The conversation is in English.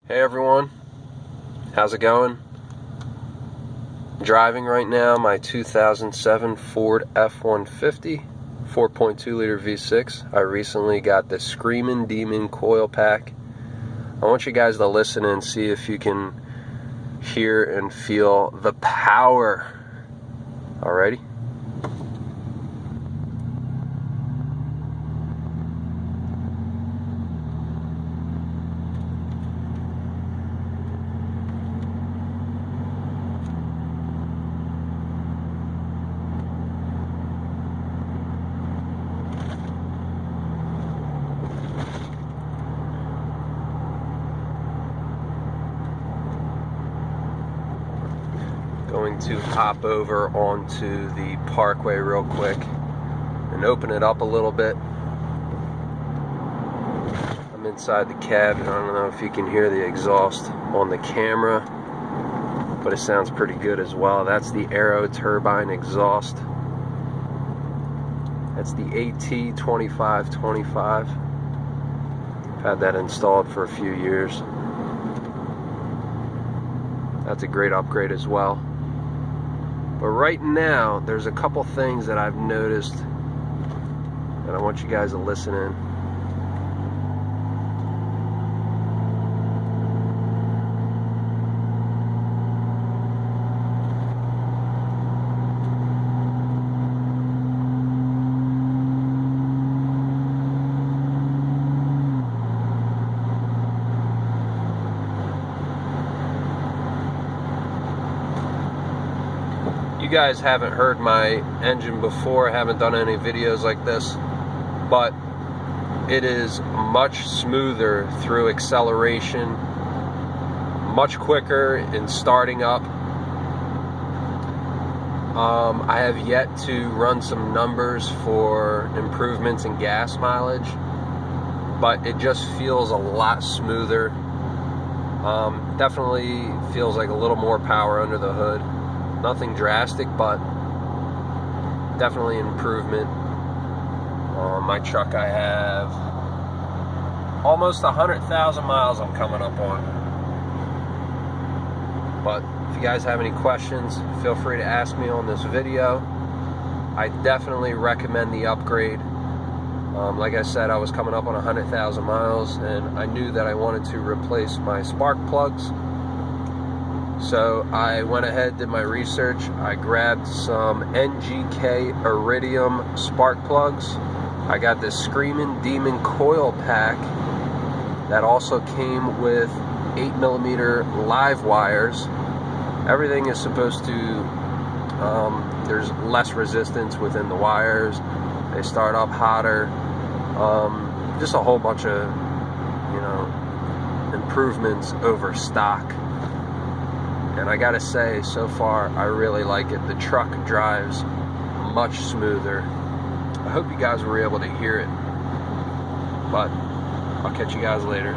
Hey everyone, how's it going? Driving right now my 2007 Ford F-150 4.2 liter V6. I recently got the Screamin Demon Coil Pack. I want you guys to listen and see if you can hear and feel the power. Alrighty? Going to hop over onto the parkway real quick and open it up a little bit. I'm inside the cab and I don't know if you can hear the exhaust on the camera, but it sounds pretty good as well. That's the Aero turbine exhaust. That's the AT2525. I've had that installed for a few years. That's a great upgrade as well. But right now, there's a couple things that I've noticed and I want you guys to listen in. You guys haven't heard my engine before, haven't done any videos like this, but it is much smoother through acceleration, much quicker in starting up. I have yet to run some numbers for improvements in gas mileage, but it just feels a lot smoother. Definitely feels like a little more power under the hood. Nothing drastic, but definitely an improvement. My truck, I have almost 100,000 miles I'm coming up on. But if you guys have any questions, feel free to ask me on this video. I definitely recommend the upgrade. Like I said, I was coming up on 100,000 miles and I knew that I wanted to replace my spark plugs. So I went ahead, did my research. I grabbed some NGK Iridium spark plugs. I got this Screamin Demon Coil Pack that also came with 8mm live wires. Everything is supposed to, there's less resistance within the wires. They start up hotter. Just a whole bunch of, improvements over stock. And I gotta say, so far, I really like it. The truck drives much smoother. I hope you guys were able to hear it. But I'll catch you guys later.